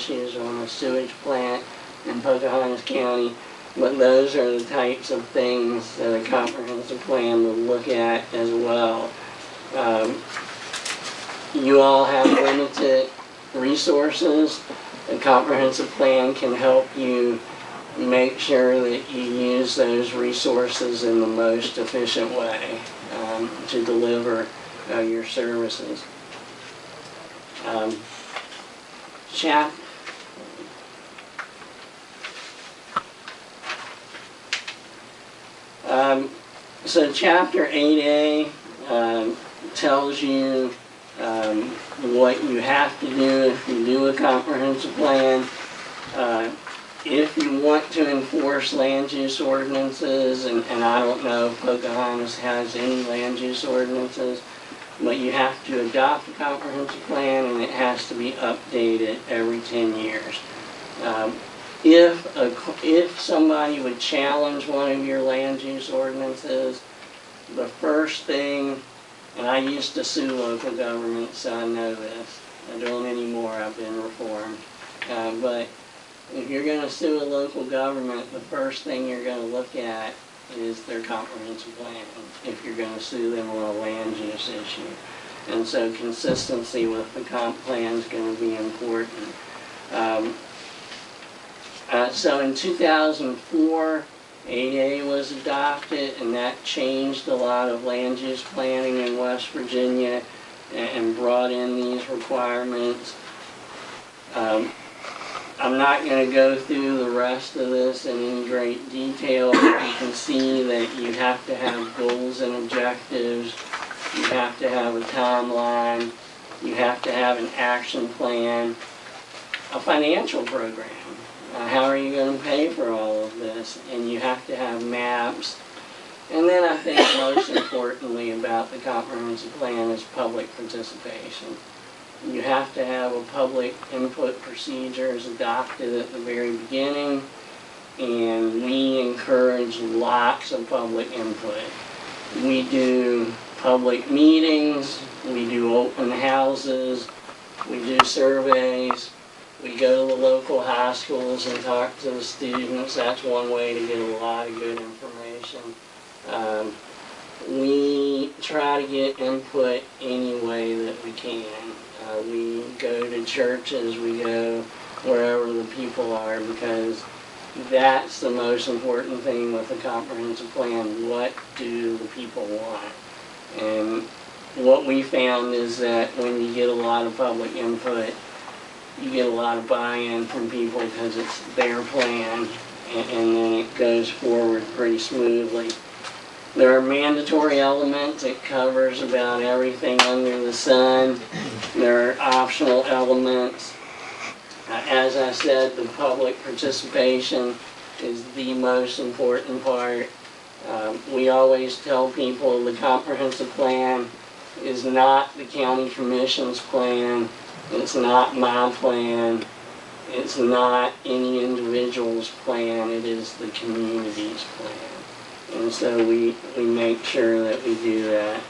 issues on a sewage plant in Pocahontas County, but those are the types of things that a comprehensive plan would look at as well. You all have limited resources. A comprehensive plan can help you make sure that you use those resources in the most efficient way to deliver your services. So Chapter 8A tells you what you have to do if you do a comprehensive plan. If you want to enforce land use ordinances, and I don't know if Pocahontas has any land use ordinances, but you have to adopt a comprehensive plan and it has to be updated every 10 years. If somebody would challenge one of your land use ordinances, the first thing, and I used to sue local government, so I know this. I don't anymore, I've been reformed. But if you're going to sue a local government, the first thing you're going to look at is their comprehensive plan, if you're going to sue them on a land use issue. And so consistency with the comp plan is going to be important. So in 2004, 8A was adopted, and that changed a lot of land use planning in West Virginia and brought in these requirements. I'm not going to go through the rest of this in any great detail, but you can see that you have to have goals and objectives, you have to have a timeline, you have to have an action plan, a financial program. How are you going to pay for all of this? And you have to have maps. And then I think most importantly about the comprehensive plan is public participation. You have to have a public input procedures adopted at the very beginning, and we encourage lots of public input. We do public meetings, we do open houses, we do surveys, we go to the local high schools and talk to the students. That's one way to get a lot of good information. We try to get input any way that we can. We go to churches, we go wherever the people are, because that's the most important thing with a comprehensive plan. What do the people want? And what we found is that when you get a lot of public input, you get a lot of buy-in from people because it's their plan, and then it goes forward pretty smoothly. There are mandatory elements. It covers about everything under the sun. There are optional elements. As I said, the public participation is the most important part. We always tell people the comprehensive plan is not the county commission's plan. It's not my plan. It's not any individual's plan. It is the community's plan. And so we make sure that we do that.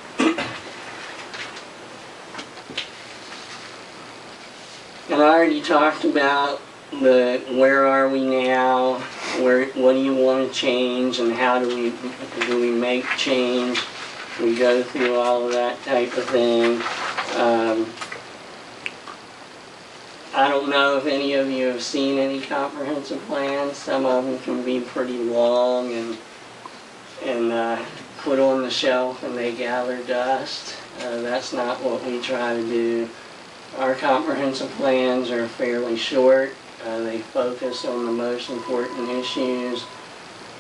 And I already talked about the where are we now, what do you want to change, and how do we make change. We go through all of that type of thing. I don't know if any of you have seen any comprehensive plans. Some of them can be pretty long and put on the shelf and they gather dust. That's not what we try to do. Our comprehensive plans are fairly short. They focus on the most important issues,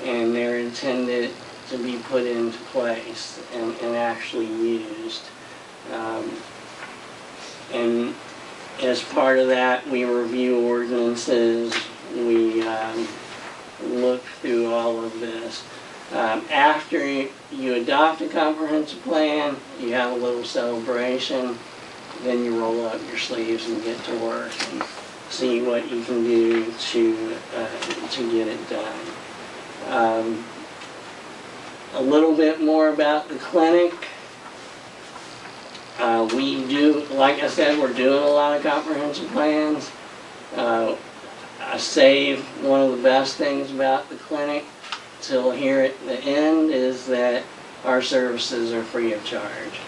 and they're intended to be put into place and actually used. And as part of that, we review ordinances, we look through all of this. After you adopt a comprehensive plan, you have a little celebration, then you roll up your sleeves and get to work and see what you can do to get it done. A little bit more about the clinic. We do, like I said, we're doing a lot of comprehensive plans. I save one of the best things about the clinic till here at the end is that our services are free of charge.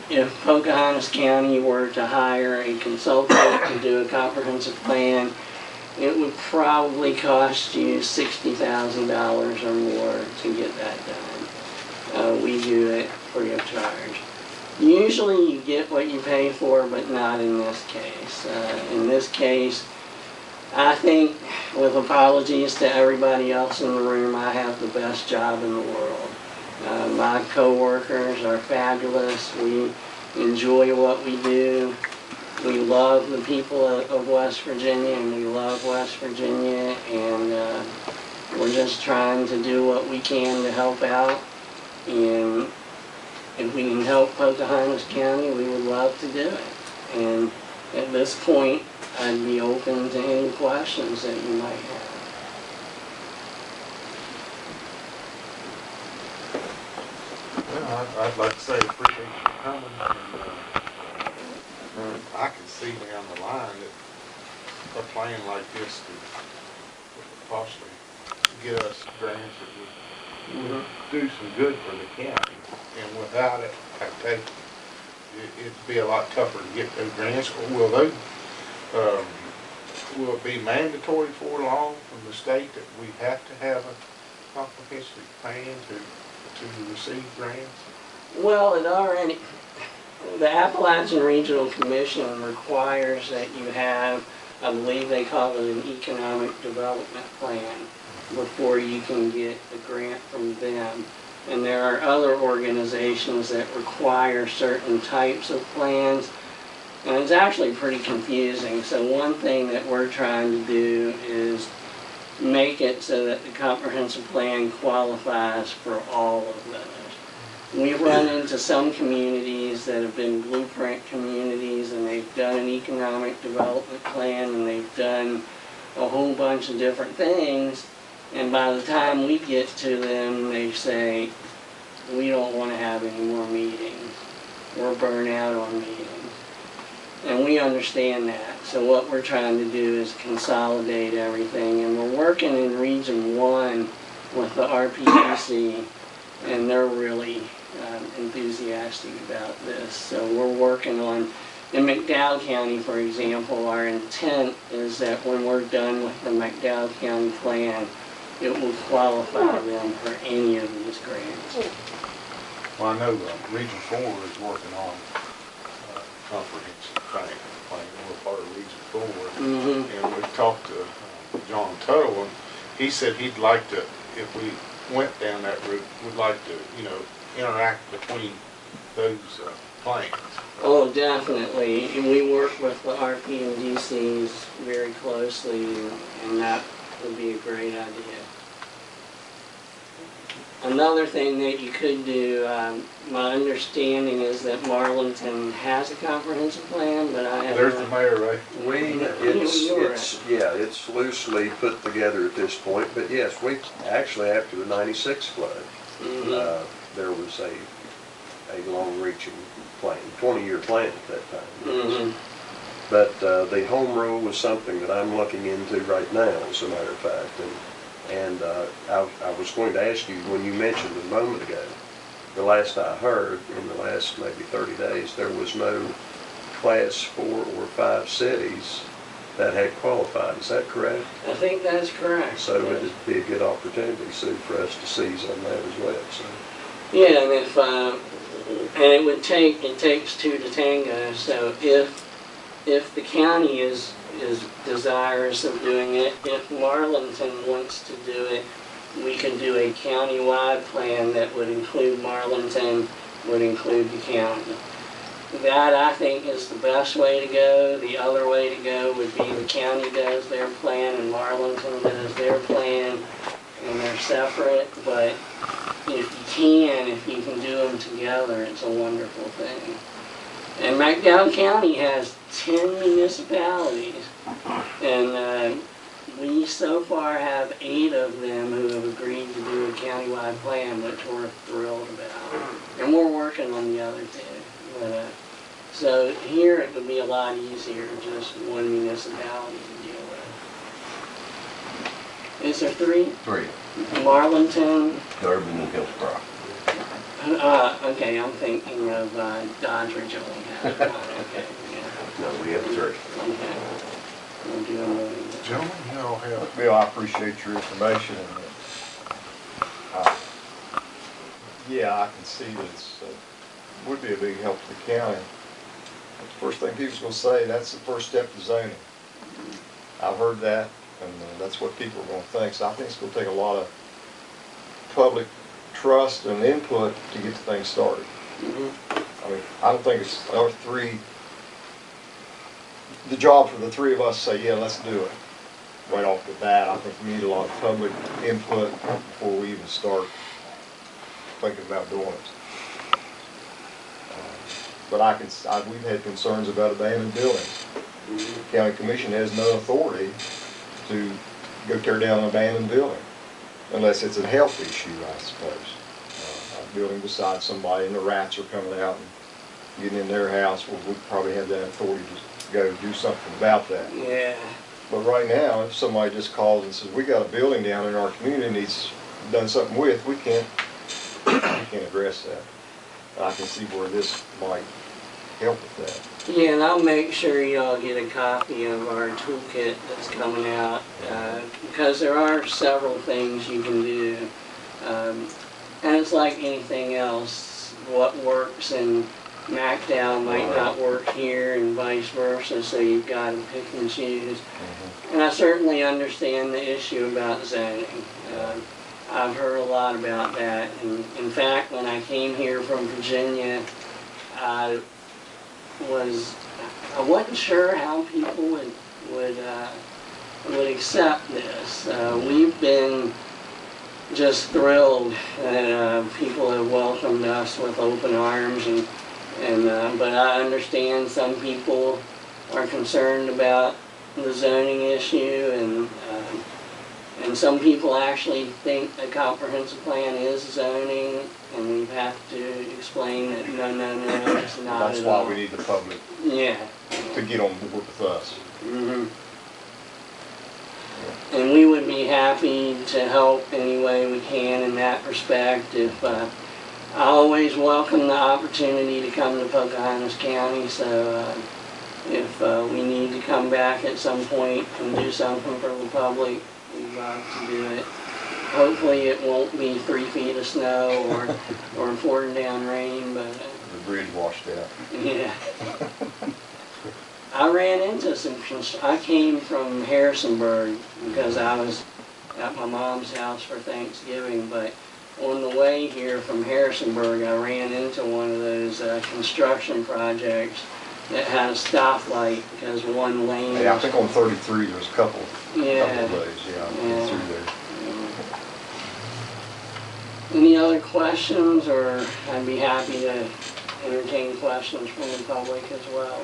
If Pocahontas County were to hire a consultant to do a comprehensive plan, it would probably cost you $60,000 or more to get that done. We do it free of charge. Usually you get what you pay for, but not in this case. In this case, I think, with apologies to everybody else in the room, I have the best job in the world. My co-workers are fabulous. We enjoy what we do. We love the people of West Virginia, and we love West Virginia, and we're just trying to do what we can to help out. And if we can help Pocahontas County, we would love to do it. And at this point, I'd be open to any questions that you might have. Well, I'd like to say appreciate you coming, and I can see down the line that a plan like this could possibly get us grants that would do some good for the county. And without it, I think it'd be a lot tougher to get those grants. Will they? Will it be mandatory for long from the state that we have to have a comprehensive plan to receive grants? Well, it already, the Appalachian Regional Commission requires that you have, I believe they call it an economic development plan, before you can get a grant from them. And there are other organizations that require certain types of plans, and it's actually pretty confusing. So one thing that we're trying to do is make it so that the comprehensive plan qualifies for all of those. We've run into some communities that have been blueprint communities, and they've done an economic development plan, and they've done a whole bunch of different things, and by the time we get to them, they say, we don't want to have any more meetings. We're burnt out on meetings. And we understand that. So what we're trying to do is consolidate everything. And we're working in Region 1 with the RPDC, and they're really enthusiastic about this. So we're working on, in McDowell County, for example, our intent is that when we're done with the McDowell County plan, it will qualify them for any of these grants. Well, I know Region 4 is working on comprehensive plan. We're part of Region 4. And we talked to John Tuttle, and he said he'd like to, if we went down that route, would like to, interact between those plans. Oh, definitely. We work with the RP and DCs very closely, and that would be a great idea. Another thing that you could do, my understanding is that Marlinton has a comprehensive plan, but I have There's the mayor, right? It's loosely put together at this point, but yes, we actually, after the '96 flood, there was a long-reaching plan, 20-year plan at that time. But the home rule was something that I'm looking into right now, as a matter of fact. And I was going to ask you, when you mentioned a moment ago, the last I heard, in the last maybe 30 days, there was no class 4 or 5 cities that had qualified. Is that correct? I think that's correct. So it would be a good opportunity, Sue, for us to seize on that as well. So. Yeah, and it takes 2 to tango. So if the county is desirous of doing it, if Marlinton wants to do it, we can do a county-wide plan that would include Marlinton, would include the county. That, I think, is the best way to go. The other way to go would be the county does their plan and Marlinton does their plan, and they're separate. But if you can do them together, it's a wonderful thing. And McDowell County has 10 municipalities, and we so far have 8 of them who have agreed to do a countywide plan, which we're thrilled about. And we're working on the other 2. But So here it would be a lot easier, just one municipality to deal with. Is there three? Three. Marlinton. Durbin and Hillsborough. Okay, I'm thinking of Doddridge only has one. Okay, yeah. No, we have three. Okay. We'll do them all. Gentlemen, you all have, Bill, I appreciate your information, and yeah, I can see that it's would be a big help to the county. But the first thing people's gonna say, that's the first step to zoning. I've heard that, and that's what people are gonna think. So I think it's gonna take a lot of public trust and input to get the thing started. I mean, I don't think it's our three. The job for the three of us to say, yeah, let's do it. Right off the bat, I think we need a lot of public input before we even start thinking about doing it. But we've had concerns about abandoned buildings. The county commission has no authority to go tear down an abandoned building, unless it's a health issue, I suppose. A building beside somebody and the rats are coming out and getting in their house, well, we probably have that authority to go do something about that. Yeah. But right now, if somebody just calls and says, we got a building down in our community needs done something with, we can't address that. I can see where this might help with that. Yeah, and I'll make sure y'all get a copy of our toolkit that's coming out, because there are several things you can do. And it's like anything else, what works in MacDowell might not work here and vice versa, so you've got to pick and choose. And I certainly understand the issue about zoning. I've heard a lot about that, and in fact, when I came here from Virginia, I wasn't sure how people would accept this. We've been just thrilled that people have welcomed us with open arms, but I understand some people are concerned about the zoning issue, and some people actually think a comprehensive plan is zoning, and we have to explain that no, it's not. That's at why all. we need the public Yeah. to get on board with us. And we would be happy to help any way we can in that respect. I always welcome the opportunity to come to Pocahontas County, so if we need to come back at some point and do something for the public, we'd love to do it. Hopefully it won't be 3 feet of snow or pouring down rain, but The bridge washed out. yeah. I ran into I came from Harrisonburg because I was at my mom's house for Thanksgiving, but on the way here from Harrisonburg, I ran into one of those construction projects that had a stoplight because one lane. Yeah, I think on 33 there's a couple of days, yeah, through there. Any other questions, or I'd be happy to entertain questions from the public as well.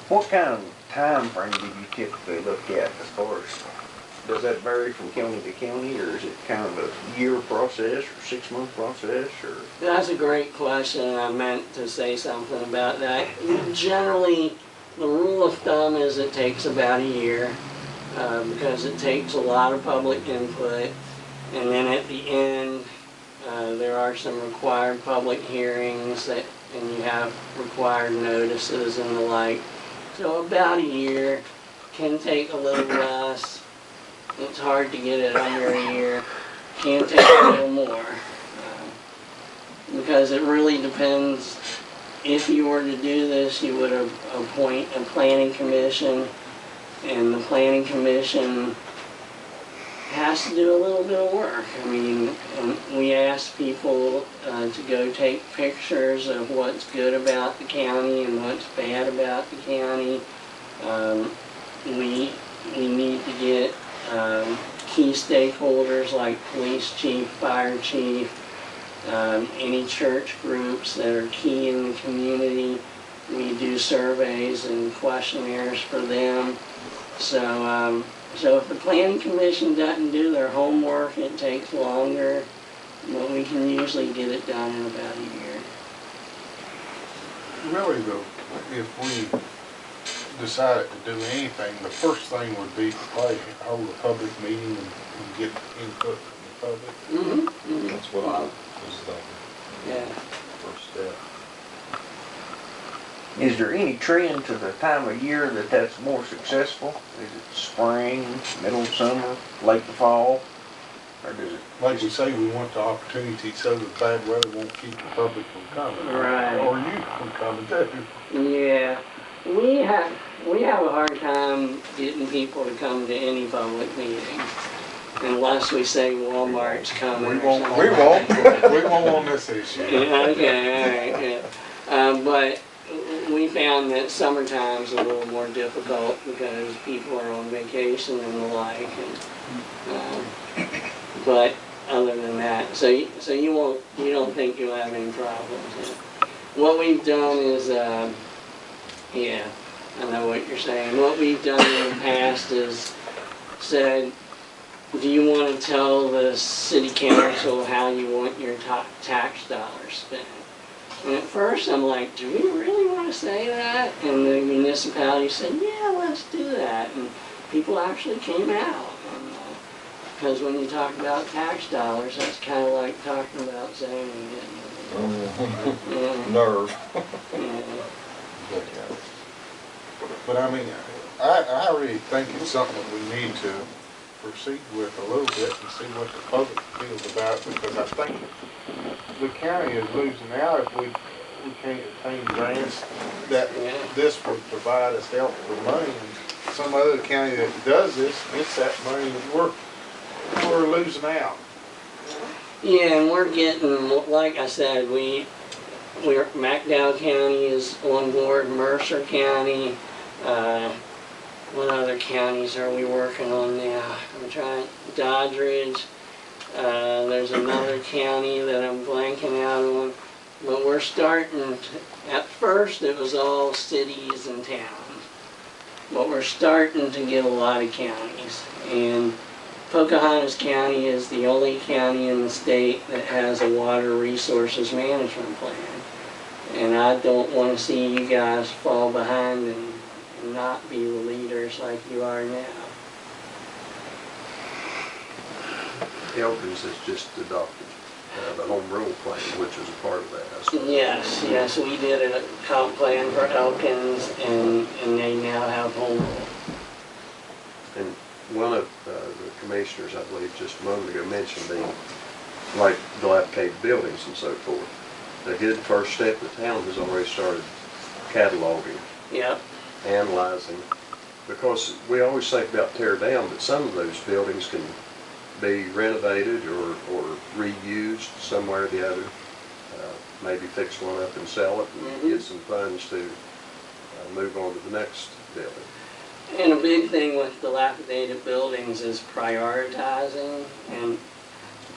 What kind of time frame do you typically look at as far as, does that vary from county to county, or is it kind of a year process or 6-month process, or? That's a great question, and I meant to say something about that. Generally, the rule of thumb is it takes about a year, because it takes a lot of public input, and then at the end, there are some required public hearings and you have required notices and the like. So about a year, can take a little less. It's hard to get it under a year. Can take a little more. Because it really depends. If you were to do this, you would appoint a planning commission, and the planning commission has to do a little bit of work. I mean, we ask people to go take pictures of what's good about the county and what's bad about the county. We need to get key stakeholders like police chief, fire chief, any church groups that are key in the community. We do surveys and questionnaires for them. So if the planning commission doesn't do their homework, it takes longer, but we can usually get it done in about a year. really if we decided to do anything, the first thing would be to probably hold a public meeting and get input from the public. Mm-hmm. That's what I was thinking. Yeah. First step. Is there any trend to the time of year that's more successful? Is it spring, middle of summer, late the fall? Or does it? Like we say, we want the opportunity so that bad weather won't keep the public from coming. Right. Or you from coming too. Yeah, we have a hard time getting people to come to any public meeting unless we say Walmart's coming. We or won't, something. we won't on this issue. Yeah, okay, all right, yeah. But we found that summertime's a little more difficult because people are on vacation and the like. But other than that, so you don't think you'll have any problems. Yeah. What we've done is, yeah, I know what you're saying. What we've done in the past is said, do you want to tell the city council how you want your tax dollars spent? And at first I'm like, do we really want to say that? And the municipality said, yeah, let's do that. And people actually came out. Because when you talk about tax dollars, that's kind of like talking about saying Nerve. Yeah. But I mean, I really think it's something that we need to proceed with a little bit and see what the public feels about it, because I think the county is losing out if we can't obtain grants that this would provide us help for money. And some other county that does this gets that money, and we're losing out. Yeah, and we're getting, like I said, we're McDowell County is on board, Mercer County. What other counties are we working on now? I'm trying, Doddridge. There's another county that I'm blanking out on. But we're starting to, at first it was all cities and towns. But we're starting to get a lot of counties. And Pocahontas County is the only county in the state that has a water resources management plan. And I don't want to see you guys fall behind and not be the leaders like you are now. Elkins has just adopted the home rule plan, which is a part of that. I suppose. Yes, we did a comp plan for Elkins, and they now have home rule. And one of the commissioners, I believe, just a moment ago mentioned the, like, dilapidated buildings and so forth. A good first step the town has already started cataloging, Yep. analyzing, because we always think about tear down, but some of those buildings can be renovated or reused somewhere or the other. Maybe fix one up and sell it and get some funds to move on to the next building. And a big thing with dilapidated buildings is prioritizing. And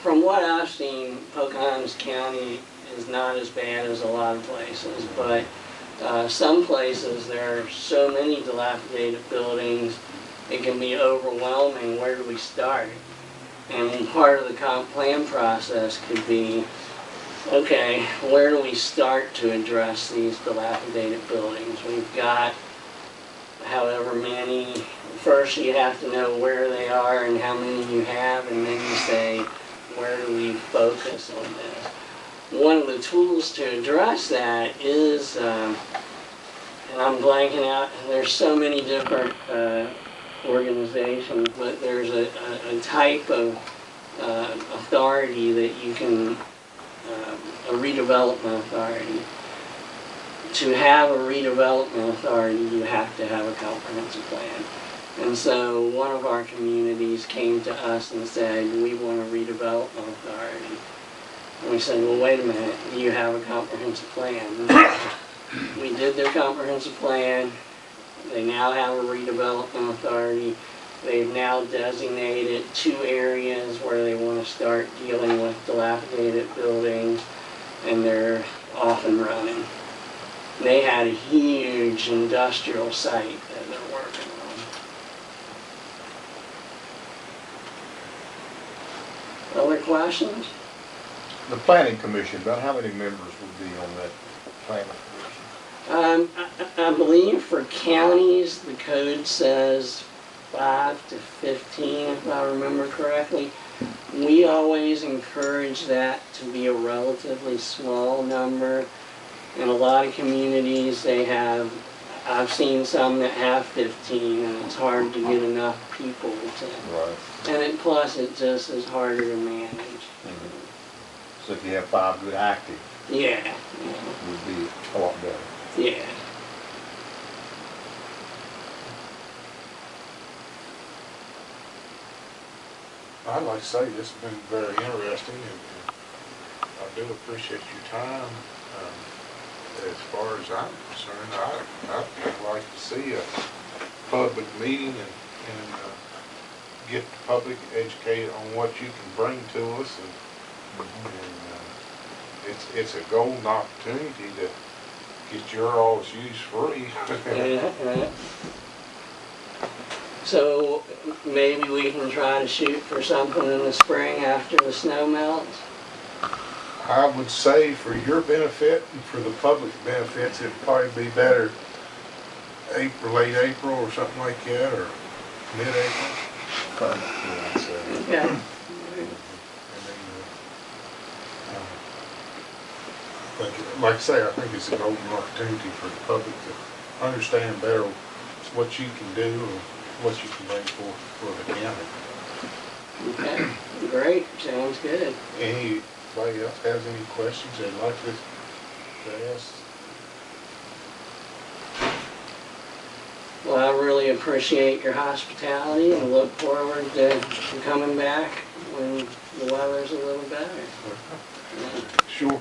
from what I've seen, Pocahontas County is not as bad as a lot of places, but some places there are so many dilapidated buildings, it can be overwhelming. Where do we start? And part of the comp plan process could be, okay, where do we start to address these dilapidated buildings? We've got however many. First you have to know where they are and how many you have, and then you say, where do we focus on this? One of the tools to address that is, and I'm blanking out, there's so many different organizations, but there's a type of authority that you can, a redevelopment authority. To have a redevelopment authority, you have to have a comprehensive plan. And so one of our communities came to us and said, we want a redevelopment authority. And we said, well, wait a minute, do you have a comprehensive plan? We did their comprehensive plan. They now have a redevelopment authority. They've now designated 2 areas where they want to start dealing with dilapidated buildings, and they're off and running. They had a huge industrial site that they're working on. Other questions? The planning commission, about how many members would be on that planning commission? I believe for counties, the code says 5 to 15, if I remember correctly. We always encourage that to be a relatively small number. In a lot of communities, I've seen some that have 15, and it's hard to get enough people to, Right. plus it just is harder to manage. So if you have 5 good active, Yeah, it would be a lot better. yeah. I'd like to say this has been very interesting, and I do appreciate your time. As far as I'm concerned, I'd like to see a public meeting and get the public educated on what you can bring to us, and it's a golden opportunity to get your all's use free. So maybe we can try to shoot for something in the spring after the snow melts? I would say for your benefit and for the public benefits, it'd probably be better April, late April or something like that, or mid-April. Yeah. Like I say, I think it's a golden opportunity for the public to understand better what you can do and what you can bring for the county. Okay, great, sounds good. Anybody else has any questions they'd like to ask? Well, I really appreciate your hospitality and look forward to coming back when the weather's a little better. Sure.